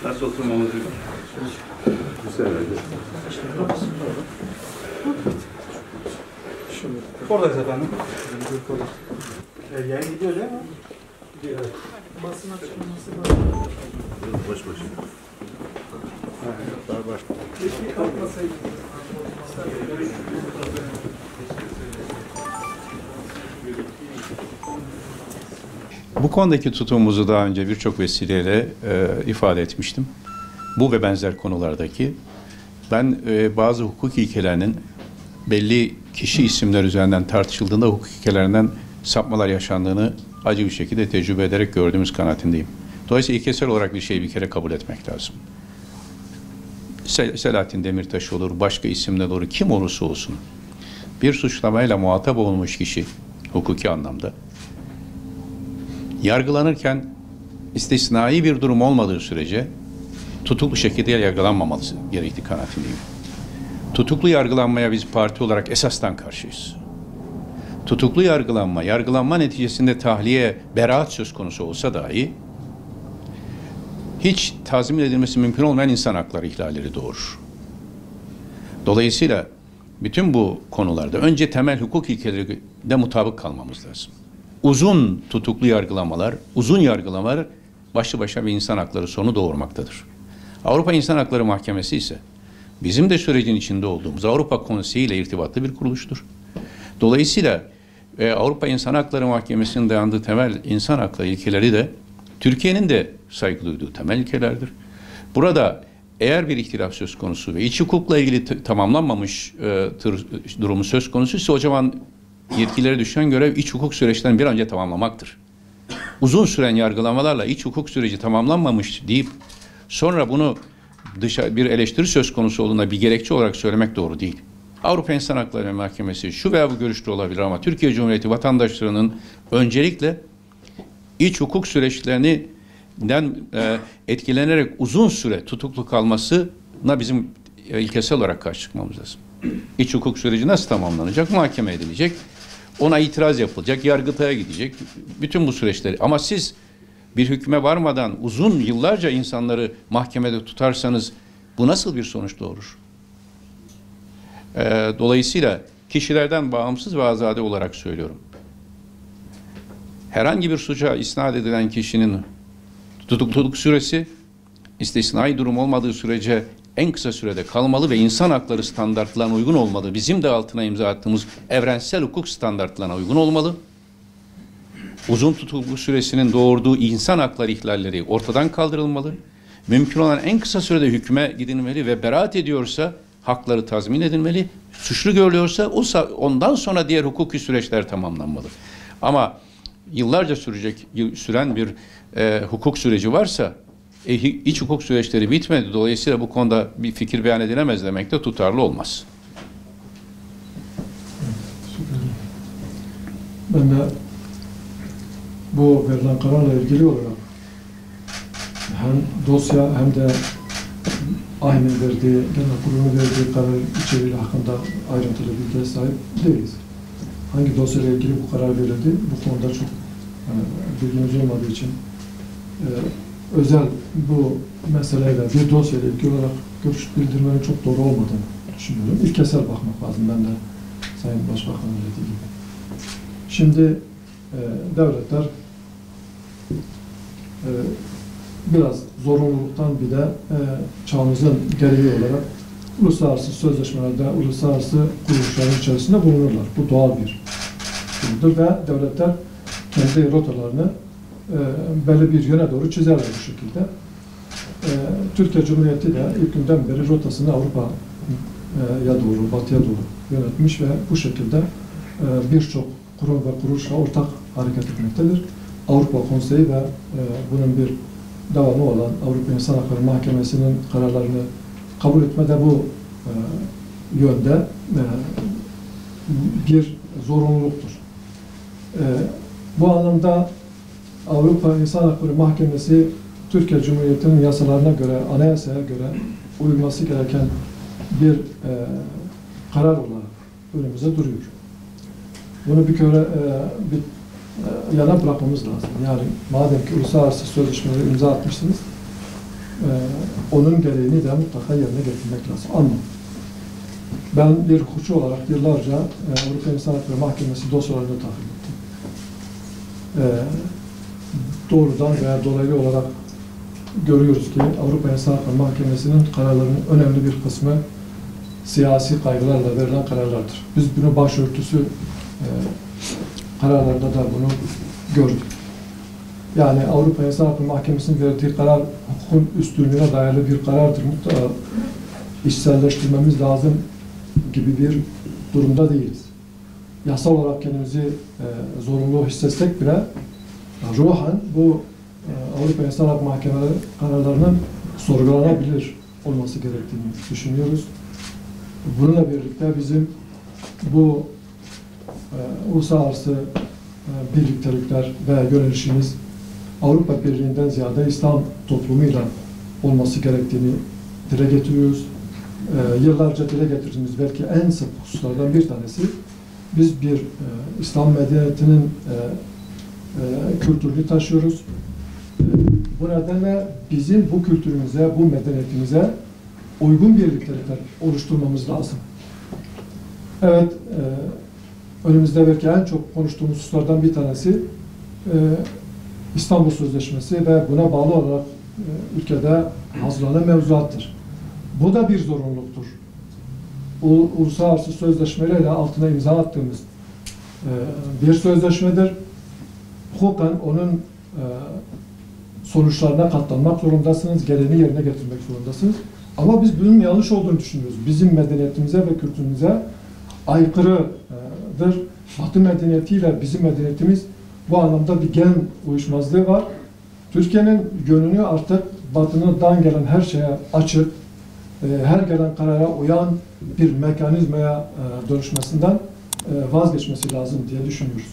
Nasıl oturmamızı Oradayız efendim. Yayın gidiyor değil mi? Gidiyor. Evet. Basın açıklaması var. baş başa. Keşke kalkmasaydı. Bu konudaki tutumumuzu daha önce birçok vesileyle ifade etmiştim. Bu ve benzer konulardaki ben bazı hukuk ilkelerinin belli kişi isimler üzerinden tartışıldığında hukuk ilkelerinden sapmalar yaşandığını acı bir şekilde tecrübe ederek gördüğümüz kanaatindeyim. Dolayısıyla ilkesel olarak bir şeyi bir kere kabul etmek lazım. Selahattin Demirtaş olur, başka isimler olur, kim olursa olsun bir suçlamayla muhatap olmuş kişi hukuki anlamda yargılanırken istisnai bir durum olmadığı sürece tutuklu şekilde yargılanmaması gerektiği kanaatindeyim. Tutuklu yargılanmaya biz parti olarak esastan karşıyız. Tutuklu yargılanma neticesinde tahliye, beraat söz konusu olsa dahi hiç tazmin edilmesi mümkün olmayan insan hakları ihlalleri doğurur. Dolayısıyla bütün bu konularda önce temel hukuk ilkelerine mutabık kalmamız lazım. Uzun tutuklu yargılamalar, uzun yargılamalar başlı başına bir insan hakları sorunu doğurmaktadır. Avrupa İnsan Hakları Mahkemesi ise bizim de sürecin içinde olduğumuz Avrupa Konseyi ile irtibatlı bir kuruluştur. Dolayısıyla Avrupa İnsan Hakları Mahkemesi'nin dayandığı temel insan hakları ilkeleri de Türkiye'nin de saygı duyduğu temel ilkelerdir. Burada eğer bir ihtilaf söz konusu ve iç hukukla ilgili tamamlanmamış durumu söz konusu ise o zaman yetkililere düşen görev iç hukuk süreçlerini bir an önce tamamlamaktır. Uzun süren yargılamalarla iç hukuk süreci tamamlanmamış deyip sonra bunu bir eleştiri söz konusu olduğunda bir gerekçe olarak söylemek doğru değil. Avrupa İnsan Hakları Mahkemesi şu veya bu görüşte olabilir ama Türkiye Cumhuriyeti vatandaşlarının öncelikle iç hukuk süreçlerinden etkilenerek uzun süre tutuklu kalmasına bizim ilkesel olarak karşı çıkmamız lazım. İç hukuk süreci nasıl tamamlanacak? Muhakeme edilecek. Ona itiraz yapılacak, Yargıtay'a gidecek. Bütün bu süreçleri. Ama siz bir hükme varmadan uzun yıllarca insanları mahkemede tutarsanız bu nasıl bir sonuç doğurur? Dolayısıyla kişilerden bağımsız ve azade olarak söylüyorum. Herhangi bir suça isnat edilen kişinin tutukluluk süresi istisnai durum olmadığı sürece en kısa sürede kalmalı ve insan hakları standartlarına uygun olmalı. Bizim de altına imza attığımız evrensel hukuk standartlarına uygun olmalı. Uzun tutukluluk süresinin doğurduğu insan hakları ihlalleri ortadan kaldırılmalı. Mümkün olan en kısa sürede hükme gidilmeli ve beraat ediyorsa hakları tazmin edilmeli. Suçlu görülüyorsa ondan sonra diğer hukuki süreçler tamamlanmalı. Ama yıllarca süren bir hukuk süreci varsa iç hukuk süreçleri bitmedi. Dolayısıyla bu konuda bir fikir beyan edilemez demek de tutarlı olmaz. Ben de bu verilen kararla ilgili olarak hem dosya hem de AİHM'in verdiği, genel kurulun verdiği karar içeriği hakkında ayrıntılı bilgiye sahip değiliz. Hangi dosyayla ilgili bu karar verildi? Bu konuda çok bilgimiz olmadığı için özel bu meseleyle bir dosyayla ilgili olarak görüş bildirmenin çok doğru olmadığını düşünüyorum. İlkesel bakmak lazım. Ben de Sayın Başbakan'ın dediği gibi. Şimdi devletler biraz zorunluluktan bir de çağımızın gereği olarak uluslararası sözleşmelerde, uluslararası kuruluşların içerisinde bulunurlar. Bu doğal bir durumdur ve devletler kendi rotalarını belli bir yöne doğru çizerler bu şekilde. Türkiye Cumhuriyeti de ilk günden beri rotasını Avrupa'ya doğru, batıya doğru yönetmiş ve bu şekilde birçok kurum ve kuruluşla ortak hareket etmektedir. Avrupa Konseyi ve bunun bir devamı olan Avrupa İnsan Hakları Mahkemesi'nin kararlarını kabul etme de bu yönde bir zorunluluktur. Bu anlamda Avrupa İnsan Hakları Mahkemesi Türkiye Cumhuriyeti'nin yasalarına göre, anayasaya göre uyulması gereken bir karar olarak önümüze duruyor. Bunu bir kere yana bırakmamız lazım. Yani madem ki uluslararası sözleşmeleri imza atmışsınız, onun gereğini de mutlaka yerine getirmek lazım. Ama ben bir hukukçu olarak yıllarca Avrupa İnsan Hakları Mahkemesi dosyalarını takip ettim. Doğrudan veya dolaylı olarak görüyoruz ki Avrupa İnsan Hakları Mahkemesi'nin kararlarının önemli bir kısmı siyasi kaygılarla verilen kararlardır. Biz bunu başörtüsü kararlarda da bunu gördük. Yani Avrupa İnsan Hakları Mahkemesi'nin verdiği karar hukukun üstünlüğüne dayalı bir karardır. Mutlaka içselleştirmemiz lazım gibi bir durumda değiliz. Yasal olarak kendimizi zorunlu hissetsek bile ruhen bu Avrupa İnsan Hakları Mahkemeleri kararlarının sorgulanabilir olması gerektiğini düşünüyoruz. Bununla birlikte bizim bu uluslararası birliktelikler ve yönelişimiz Avrupa Birliği'nden ziyade İslam toplumuyla olması gerektiğini dile getiriyoruz. Yıllarca dile getirdiğimiz belki en sık hususlardan bir tanesi, biz bir İslam medeniyetinin kültürünü taşıyoruz. Bu nedenle bizim bu kültürümüze, bu medeniyetimize uygun birliktelikler oluşturmamız lazım. Evet, önümüzde belki en çok konuştuğumuz hususlardan bir tanesi İstanbul Sözleşmesi ve buna bağlı olarak ülkede hazırlanan mevzuattır. Bu da bir zorunluluktur. Uluslararası sözleşmelerle altına imza attığımız bir sözleşmedir. Hukuken onun sonuçlarına katlanmak zorundasınız, gereğini yerine getirmek zorundasınız. Ama biz bunun yanlış olduğunu düşünüyoruz. Bizim medeniyetimize ve kültürümüze aykırıdır. Batı medeniyetiyle bizim medeniyetimiz bu anlamda bir gen uyuşmazlığı var. Türkiye'nin yönünü artık Batı'dan gelen her şeye açık, her gelen karara uyan bir mekanizmaya dönüşmesinden vazgeçmesi lazım diye düşünüyoruz.